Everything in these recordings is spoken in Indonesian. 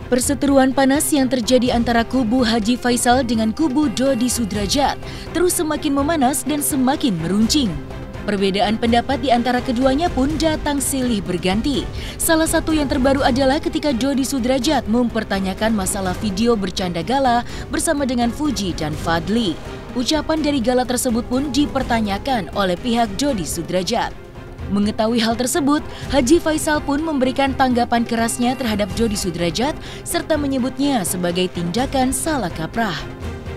Perseteruan panas yang terjadi antara kubu Haji Faisal dengan kubu Dodi Sudrajat terus semakin memanas dan semakin meruncing. Perbedaan pendapat di antara keduanya pun datang silih berganti. Salah satu yang terbaru adalah ketika Dodi Sudrajat mempertanyakan masalah video bercanda gala bersama dengan Fuji dan Fadly. Ucapan dari gala tersebut pun dipertanyakan oleh pihak Dodi Sudrajat. Mengetahui hal tersebut, Haji Faisal pun memberikan tanggapan kerasnya terhadap Dodi Sudrajat serta menyebutnya sebagai tindakan salah kaprah.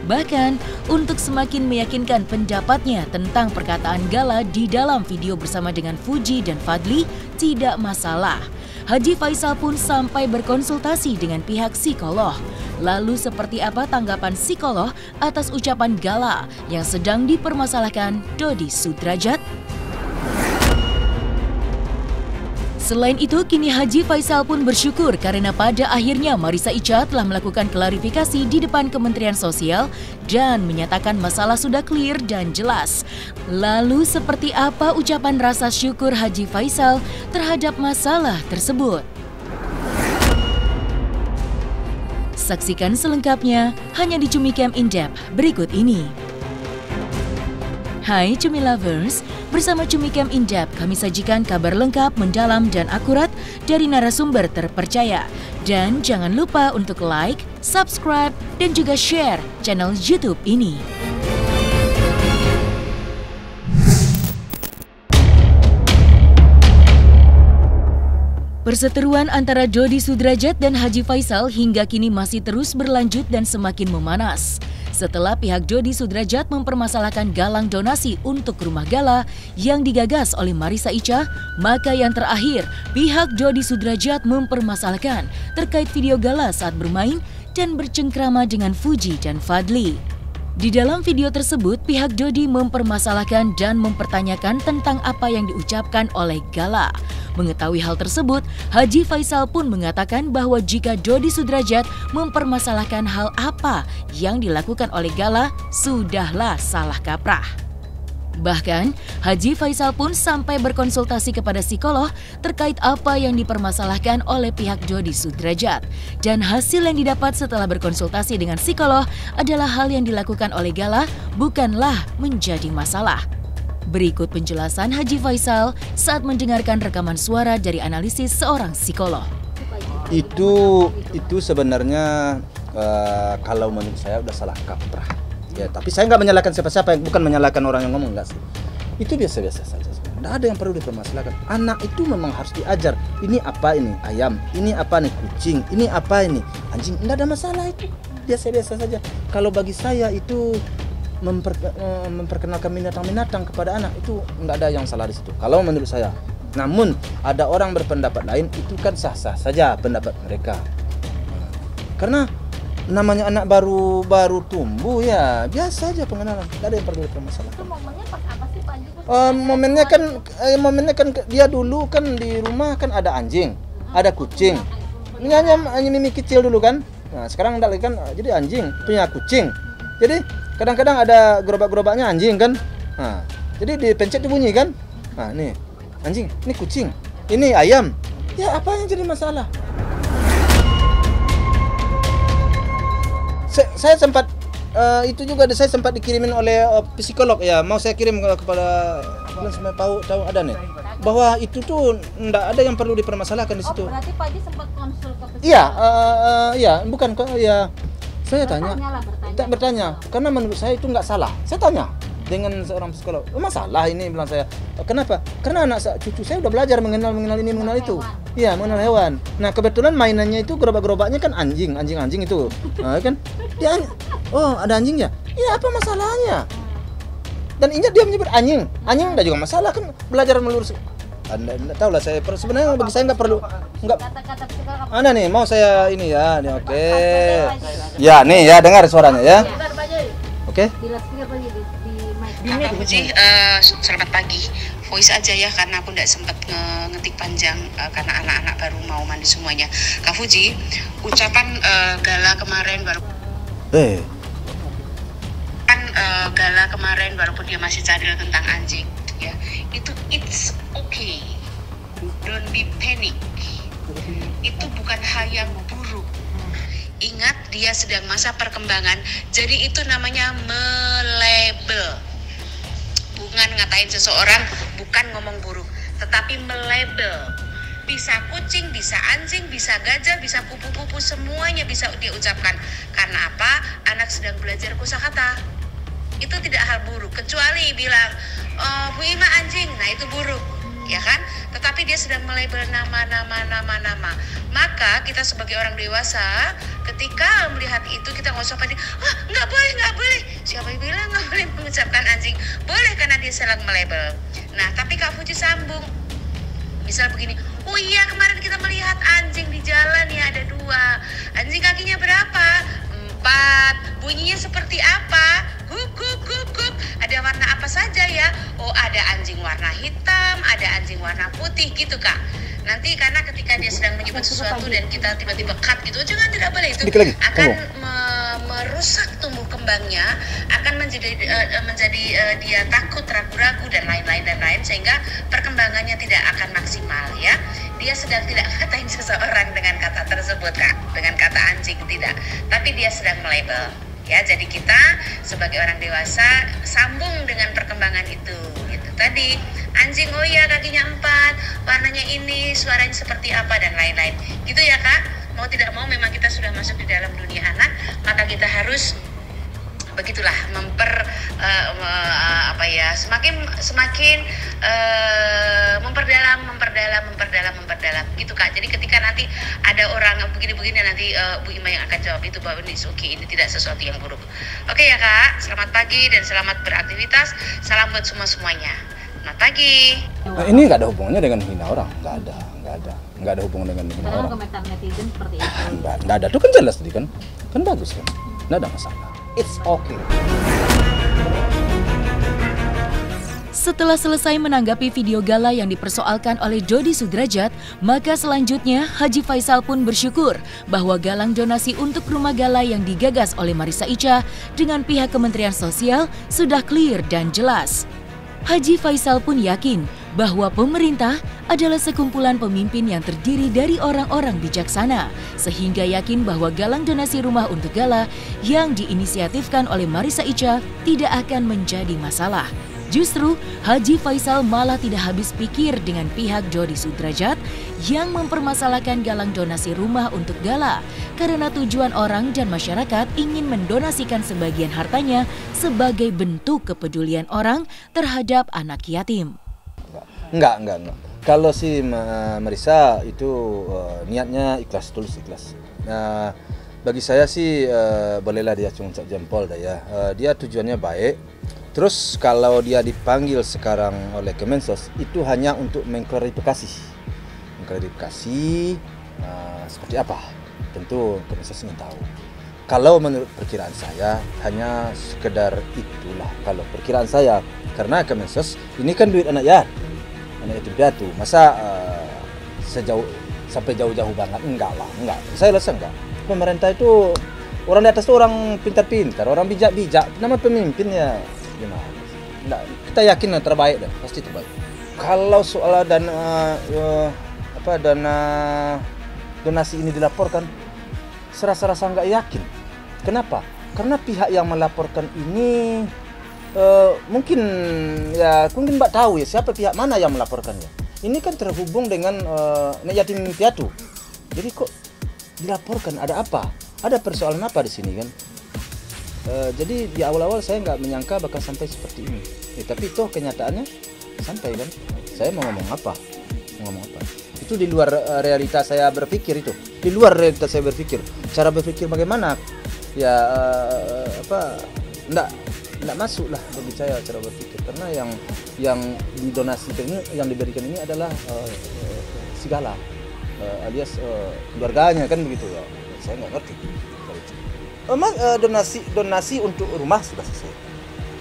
Bahkan, untuk semakin meyakinkan pendapatnya tentang perkataan gala di dalam video bersama dengan Fuji dan Fadly tidak masalah, Haji Faisal pun sampai berkonsultasi dengan pihak psikolog. Lalu seperti apa tanggapan psikolog atas ucapan gala yang sedang dipermasalahkan Dodi Sudrajat? Selain itu, kini Haji Faisal pun bersyukur karena pada akhirnya Marissa Icha telah melakukan klarifikasi di depan Kementerian Sosial dan menyatakan masalah sudah clear dan jelas. Lalu seperti apa ucapan rasa syukur Haji Faisal terhadap masalah tersebut? Saksikan selengkapnya hanya di Cumi Camp In Depth berikut ini. Hai Cumi Lovers, bersama Cumi Camp In Depth kami sajikan kabar lengkap, mendalam, dan akurat dari narasumber terpercaya. Dan jangan lupa untuk like, subscribe, dan juga share channel YouTube ini. Perseteruan antara Dodi Sudrajat dan Haji Faisal hingga kini masih terus berlanjut dan semakin memanas. Setelah pihak Dodi Sudrajat mempermasalahkan galang donasi untuk rumah gala yang digagas oleh Marissa Icha, maka yang terakhir pihak Dodi Sudrajat mempermasalahkan terkait video gala saat bermain dan bercengkrama dengan Fuji dan Fadly. Di dalam video tersebut, pihak Dodi mempermasalahkan dan mempertanyakan tentang apa yang diucapkan oleh gala. Mengetahui hal tersebut, Haji Faisal pun mengatakan bahwa jika Dodi Sudrajat mempermasalahkan hal apa yang dilakukan oleh gala, sudahlah salah kaprah. Bahkan, Haji Faisal pun sampai berkonsultasi kepada psikolog terkait apa yang dipermasalahkan oleh pihak Dodi Sudrajat. Dan hasil yang didapat setelah berkonsultasi dengan psikolog adalah hal yang dilakukan oleh gala bukanlah menjadi masalah. Berikut penjelasan Haji Faisal saat mendengarkan rekaman suara dari analisis seorang psikolog. Itu sebenarnya kalau menurut saya udah salah kaprah. Ya, tapi saya nggak menyalahkan siapa-siapa, bukan menyalahkan orang yang ngomong, enggak sih. Itu biasa-biasa saja. Nggak ada yang perlu dipermasalahkan. Anak itu memang harus diajar. Ini apa ini? Ayam. Ini apa nih? Kucing. Ini apa ini? Anjing. Nggak ada masalah itu. Biasa-biasa saja. Kalau bagi saya itu memperkenalkan binatang-binatang kepada anak itu nggak ada yang salah di situ. Kalau menurut saya. Namun ada orang berpendapat lain, itu kan sah-sah saja pendapat mereka. Karena namanya anak baru tumbuh ya biasa aja pengenalan, nggak ada yang perlu dipermasalahkan. Itu momennya pas apa sih Pak Haji? Momennya kan dia dulu kan di rumah kan ada anjing, ada kucing. Ini hanya mimi kecil dulu kan. Nah sekarang enggak lagi kan, jadi anjing punya kucing. Jadi kadang-kadang ada gerobak-gerobaknya anjing kan. Nah jadi dipencet dibunyi kan. Nah nih anjing, ini kucing, ini ayam. Ya apa yang jadi masalah? Saya sempat itu juga saya sempat dikirimin oleh psikolog ya, mau saya kirim kepada kalian semua tahu ada nih bahwa itu tuh enggak ada yang perlu dipermasalahkan di situ. Oh, berarti Pak Haji sempat konsul ke psikolog? Iya, bukan kok ya. Saya bertanya karena menurut saya itu nggak salah. Saya tanya dengan seorang psikolog, masalah ini bilang saya. Kenapa? Karena cucu saya udah belajar mengenal ini, mengenal itu. Iya, mengenal hewan. Nah, kebetulan mainannya itu gerobak-gerobaknya kan anjing itu. Nah, kan dia ada anjing ya? Iya, apa masalahnya? Dan ingat dia menyebut anjing enggak juga masalah kan, belajar melurus. Anda enggak tahu lah, saya sebenarnya bagi saya enggak perlu kata-kata psikolog. Anda nih mau saya ini ya, nih oke. Ya, nih ya dengar suaranya ya. Oke. Kak Fuji, selamat pagi. Voice aja ya karena aku tidak sempat ngetik panjang karena anak-anak baru mau mandi semuanya. Kak Fuji, ucapan gala kemarin gala kemarin walaupun dia masih cadel tentang anjing ya, itu it's okay, don't be panic. Itu bukan hal yang buruk. dia sedang masa perkembangan. Jadi itu namanya melabel. Bukan ngatain seseorang, bukan ngomong buruk, tetapi melabel. Bisa kucing, bisa anjing, bisa gajah, bisa pupu-pupu, semuanya bisa dia ucapkan. Karena apa? Anak sedang belajar kosakata. Itu tidak hal buruk, kecuali bilang, oh, Bu Ima anjing, nah itu buruk, ya kan? Tetapi dia sedang melabel nama. Maka kita sebagai orang dewasa, ketika melihat itu kita nggak usah panik, nggak boleh. Siapa yang bilang nggak boleh mengucapkan anjing? Boleh, karena dia sedang melabel. Nah, tapi Kak Fuji sambung. Misal begini, oh iya kemarin kita melihat anjing di jalan ya, ada 2. Anjing kakinya berapa? 4. Bunyinya seperti apa? Guk. Ada warna apa saja ya? Oh, ada anjing warna hitam, ada anjing warna putih gitu, Kak. Nanti karena ketika dia sedang menyebut sesuatu dan kita tiba-tiba cut gitu, jangan, tidak boleh, itu akan merusak tumbuh kembangnya, akan menjadi dia takut, ragu-ragu dan lain-lain sehingga perkembangannya tidak akan maksimal ya. Dia sedang tidak katain seseorang dengan kata tersebut, Kak, dengan kata anjing, tidak, tapi dia sedang melabel. Ya, jadi kita sebagai orang dewasa sambung dengan perkembangan itu. Gitu. Tadi anjing, oh iya kakinya 4, warnanya ini, suaranya seperti apa dan lain-lain. Gitu ya, Kak. Mau tidak mau memang kita sudah masuk di dalam dunia anak, maka kita harus begitulah semakin memperdalam gitu, Kak. Jadi ketika nanti ada orang begini-begini, nanti Bu Ima yang akan jawab itu bahwa ini oke, ini tidak sesuatu yang buruk. Oke ya, Kak, selamat pagi dan selamat beraktivitas. Salam buat semuanya. Selamat pagi. Nah, ini nggak ada hubungannya dengan hina orang, nggak ada hubungan dengan hina orang. Komentar netizen seperti itu. Nggak ada, itu kan jelas tadi kan bagus kan, nggak ada masalah. It's okay. Setelah selesai menanggapi video gala yang dipersoalkan oleh Dodi Sudrajat, maka selanjutnya Haji Faisal pun bersyukur bahwa galang donasi untuk rumah gala yang digagas oleh Marissa Icha dengan pihak Kementerian Sosial sudah clear dan jelas. Haji Faisal pun yakin bahwa pemerintah adalah sekumpulan pemimpin yang terdiri dari orang-orang bijaksana, sehingga yakin bahwa galang donasi rumah untuk gala yang diinisiatifkan oleh Marissa Icha tidak akan menjadi masalah. Justru, Haji Faisal malah tidak habis pikir dengan pihak Dodi Sudrajat yang mempermasalahkan galang donasi rumah untuk gala karena tujuan orang dan masyarakat ingin mendonasikan sebagian hartanya sebagai bentuk kepedulian orang terhadap anak yatim. Enggak. Kalau si Marissa itu niatnya ikhlas, tulus ikhlas. Bagi saya sih bolehlah dia cungcak jempol dah ya. Dia tujuannya baik. Terus kalau dia dipanggil sekarang oleh Kemensos itu hanya untuk mengklarifikasi seperti apa. Tentu Kemensos ingin tahu. Kalau menurut perkiraan saya hanya sekedar itulah kalau perkiraan saya, karena Kemensos ini kan duit anak yatim piatu, masa sampai jauh-jauh banget? Enggak. Saya rasa enggak. Pemerintah itu orang di atas itu orang pintar-pintar, orang bijak-bijak. Nama pemimpin ya gimana? Enggak, kita yakin yang terbaik dah, pasti terbaik. Kalau soal dana donasi ini dilaporkan, serasa-rasa enggak yakin. Kenapa? Karena pihak yang melaporkan ini mungkin Mbak tahu ya siapa pihak mana yang melaporkannya. Ini kan terhubung dengan yatim piatu. Jadi kok dilaporkan, ada apa? Ada persoalan apa di sini kan? Jadi di awal-awal saya nggak menyangka bakal sampai seperti ini. Tapi toh kenyataannya sampai kan. Saya mau ngomong apa? Itu di luar realitas saya berpikir itu. Di luar realitas saya berpikir. Cara berpikir bagaimana? Ya enggak masuk lah bagi saya cara berpikir, karena yang didonasikan ini, yang diberikan ini adalah segala alias keluarganya kan begitu ya. Saya nggak ngerti. Donasi untuk rumah sudah selesai.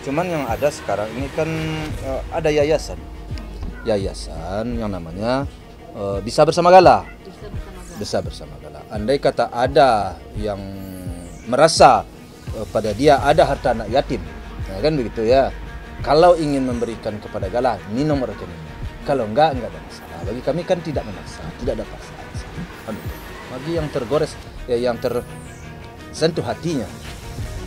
Cuman yang ada sekarang ini kan ada yayasan yang namanya Bisa Bersama Gala. Andai kata ada yang merasa pada dia ada harta anak yatim, kan begitu ya. Kalau ingin memberikan kepada Gala, ini nomor rekeningnya. Kalau enggak ada masalah. Bagi kami kan tidak memaksa, tidak ada paksaan. Bagi yang tergores, ya yang sentuh hatinya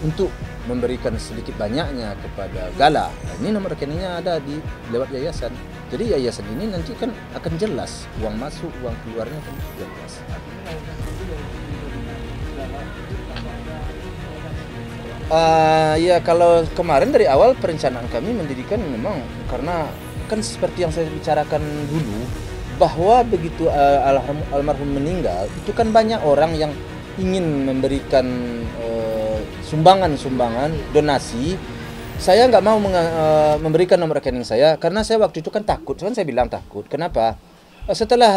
untuk memberikan sedikit banyaknya kepada Gala. Nah, ini nomor rekeningnya ada di lewat yayasan. Jadi yayasan ini nanti kan akan jelas uang masuk, uang keluarnya kan jelas. Ya kalau kemarin dari awal perencanaan kami mendirikan memang karena kan seperti yang saya bicarakan dulu bahwa begitu almarhum meninggal itu kan banyak orang yang ingin memberikan sumbangan donasi. Saya nggak mau memberikan nomor rekening saya karena saya waktu itu kan takut, kan saya bilang takut. Kenapa? Setelah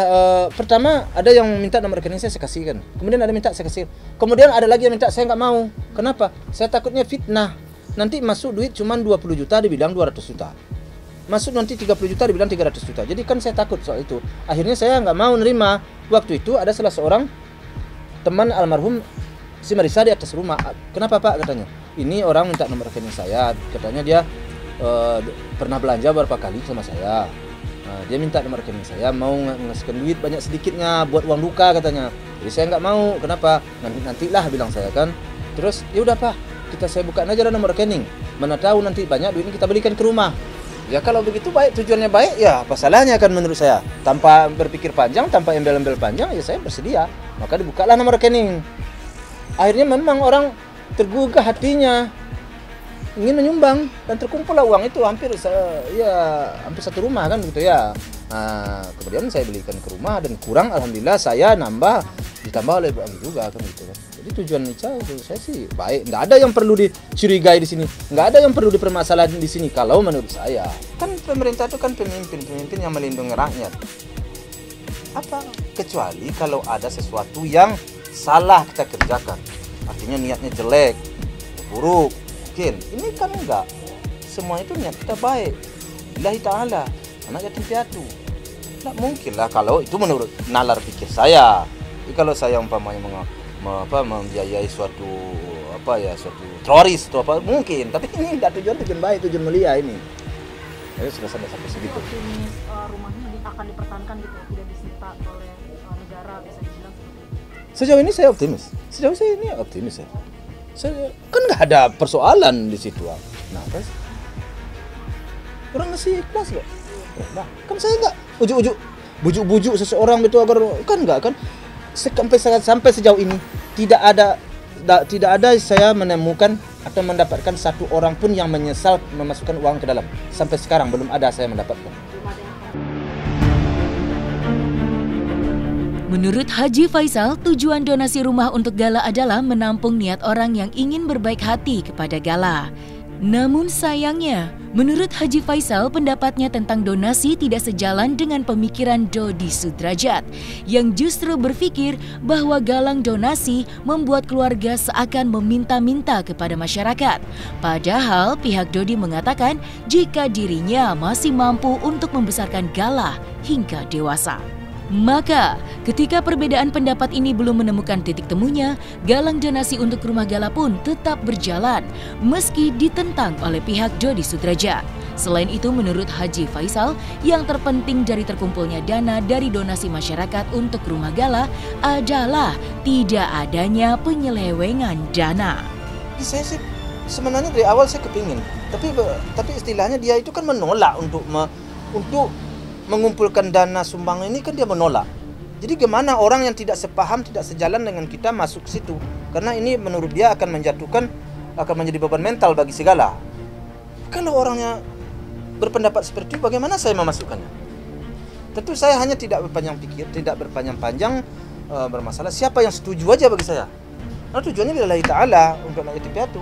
pertama ada yang minta nomor rekening saya kasihkan, kemudian ada minta saya kasih, kemudian ada lagi yang minta saya nggak mau. Kenapa? Saya takutnya fitnah, nanti masuk duit cuma 20 juta dibilang 200 juta, masuk nanti 30 juta dibilang 300 juta. Jadi kan saya takut soal itu, akhirnya saya nggak mau nerima. Waktu itu ada salah seorang teman almarhum si Marisa di atas rumah. Kenapa Pak? Katanya, ini orang minta nomor rekening saya, katanya dia pernah belanja beberapa kali sama saya. Nah, dia minta nomor rekening saya, mau ngasihkan duit banyak sedikitnya buat uang duka katanya. Jadi saya nggak mau. Kenapa? Nantilah bilang saya kan. Terus ya udah Pak, saya bukaan aja nomor rekening. Mana tahu nanti banyak duitnya kita belikan ke rumah. Ya kalau begitu baik, tujuannya baik, ya apa salahnya kan menurut saya. Tanpa berpikir panjang, tanpa embel-embel panjang, ya saya bersedia. Maka dibukalah nomor rekening. Akhirnya memang orang tergugah hatinya, ingin menyumbang, dan terkumpullah uang itu hampir satu rumah kan gitu ya. Nah, kemudian saya belikan ke rumah dan kurang, alhamdulillah saya nambah, ditambah oleh Ibu Ami juga kan gitu kan. Jadi tujuan Ica menurut saya sih baik, nggak ada yang perlu dicurigai di sini, nggak ada yang perlu dipermasalahin di sini. Kalau menurut saya kan pemerintah itu kan pemimpin yang melindungi rakyat. Apa kecuali kalau ada sesuatu yang salah kita kerjakan, artinya niatnya jelek, buruk. Ini kan enggak, semua itu niat kita baik, lillahi ta'ala, anak yatim piatu. Tidak mungkin lah kalau itu menurut nalar pikir saya. Jadi kalau saya umpamanya membiayai suatu teroris atau apa mungkin, tapi ini tidak tujuan baik, tujuan mulia ini. Jadi sudah sampai segitu. Optimis rumahnya akan dipertahankan gitu, tidak disita oleh negara, bisa dibilang seperti itu. Sejauh ini saya optimis. Sejauh ini optimis ya. Saya kan nggak ada persoalan di situ. Nah, apa sih? Orang ngasih ikhlas kok. Nah, kan saya nggak bujuk-bujuk seseorang itu agar kan nggak kan. Sampai sejauh ini tidak ada saya menemukan atau mendapatkan satu orang pun yang menyesal memasukkan uang ke dalam. Sampai sekarang belum ada saya mendapatkan. Menurut Haji Faisal, tujuan donasi rumah untuk Gala adalah menampung niat orang yang ingin berbaik hati kepada Gala. Namun sayangnya, menurut Haji Faisal, pendapatnya tentang donasi tidak sejalan dengan pemikiran Dodi Sudrajat yang justru berpikir bahwa galang donasi membuat keluarga seakan meminta-minta kepada masyarakat. Padahal pihak Dodi mengatakan jika dirinya masih mampu untuk membesarkan Gala hingga dewasa. Maka, ketika perbedaan pendapat ini belum menemukan titik temunya, galang donasi untuk rumah Gala pun tetap berjalan, meski ditentang oleh pihak Dodi Sudrajat. Selain itu, menurut Haji Faisal, yang terpenting dari terkumpulnya dana dari donasi masyarakat untuk rumah Gala adalah tidak adanya penyelewengan dana. Saya sih sebenarnya dari awal saya kepingin, tapi istilahnya dia itu kan menolak untuk mengumpulkan dana sumbangan ini, kan dia menolak. Jadi gimana orang yang tidak sepaham, tidak sejalan dengan kita masuk ke situ? Karena ini menurut dia akan menjadi beban mental bagi segala. Kalau orangnya berpendapat seperti itu, bagaimana saya memasukkannya? Tentu saya hanya tidak berpanjang-panjang bermasalah. Siapa yang setuju aja bagi saya. Nah, tujuannya lillahi ta'ala untuk anak yatim piatu.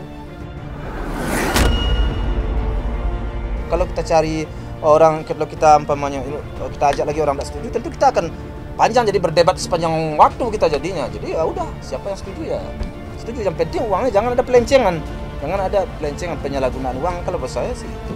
Kalau kita cari orang, kalau kita ajak lagi orang tidak setuju, tentu kita akan panjang, jadi berdebat sepanjang waktu kita jadinya. Jadi ya udah, siapa yang setuju ya setuju. Yang penting uangnya jangan ada pelencengan, penyalahgunaan uang. Kalau buat saya sih itu.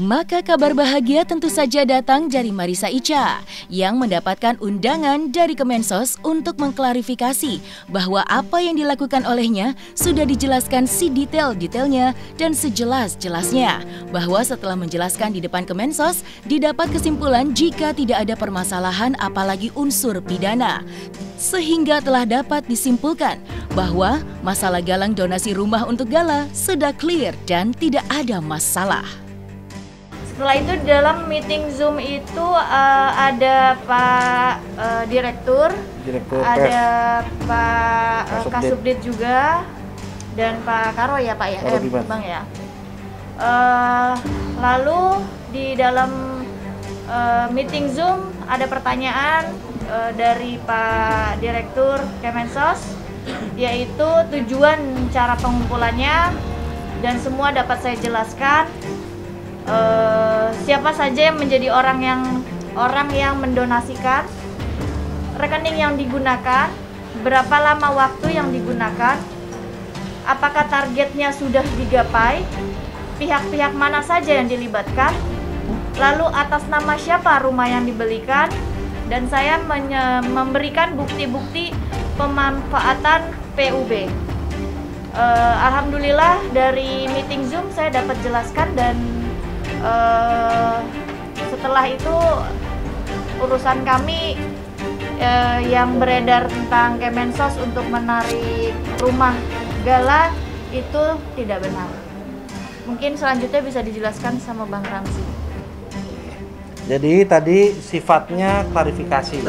Maka kabar bahagia tentu saja datang dari Marissa Icha yang mendapatkan undangan dari Kemensos untuk mengklarifikasi bahwa apa yang dilakukan olehnya sudah dijelaskan sedetail-detailnya dan sejelas-jelasnya, bahwa setelah menjelaskan di depan Kemensos didapat kesimpulan jika tidak ada permasalahan apalagi unsur pidana, sehingga telah dapat disimpulkan bahwa masalah galang donasi rumah untuk Gala sudah clear dan tidak ada masalah. Setelah itu dalam meeting Zoom itu ada Pak Direktur, ada Pak Kasubdit juga, dan Pak Karo ya Pak ya, Bang ya. Lalu di dalam meeting Zoom ada pertanyaan dari Pak Direktur Kemensos, yaitu tujuan cara pengumpulannya, dan semua dapat saya jelaskan. Siapa saja yang menjadi orang yang mendonasikan, rekening yang digunakan, berapa lama waktu yang digunakan, apakah targetnya sudah digapai, pihak-pihak mana saja yang dilibatkan, lalu atas nama siapa rumah yang dibelikan, dan saya memberikan bukti-bukti pemanfaatan PUB. Alhamdulillah dari meeting Zoom saya dapat jelaskan, dan setelah itu urusan kami yang beredar tentang Kemensos untuk menarik rumah Gala itu tidak benar. Mungkin selanjutnya bisa dijelaskan sama Bang Ramzi. Jadi tadi sifatnya klarifikasi,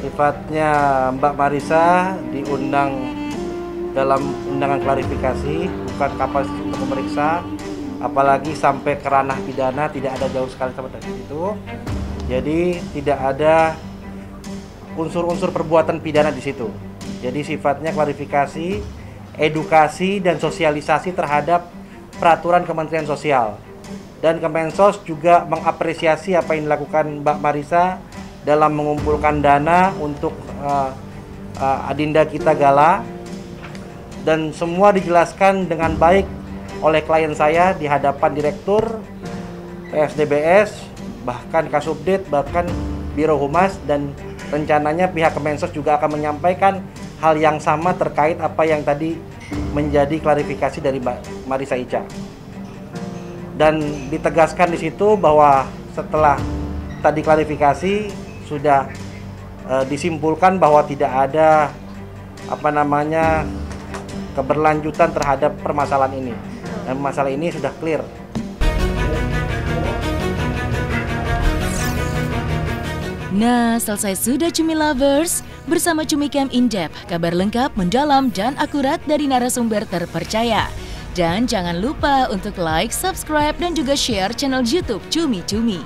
sifatnya Mbak Marissa diundang dalam undangan klarifikasi, bukan kapasitas untuk memeriksa, apalagi sampai ke ranah pidana, tidak ada jauh sekali sama dari itu. Jadi tidak ada unsur-unsur perbuatan pidana di situ. Jadi sifatnya klarifikasi, edukasi dan sosialisasi terhadap peraturan Kementerian Sosial. Dan Kemensos juga mengapresiasi apa yang dilakukan Mbak Marissa dalam mengumpulkan dana untuk adinda kita Gala, dan semua dijelaskan dengan baik oleh klien saya di hadapan Direktur, PSDBS, bahkan Kasubdit, bahkan Biro Humas, dan rencananya pihak Kemensos juga akan menyampaikan hal yang sama terkait apa yang tadi menjadi klarifikasi dari Mbak Marissa Icha. Dan ditegaskan di situ bahwa setelah tadi klarifikasi sudah disimpulkan bahwa tidak ada keberlanjutan terhadap permasalahan ini. Dan masalah ini sudah clear. Nah, selesai sudah Cumi Lovers. Bersama Cumi Camp In-Depth, kabar lengkap, mendalam, dan akurat dari narasumber terpercaya. Dan jangan lupa untuk like, subscribe, dan juga share channel YouTube Cumi Cumi.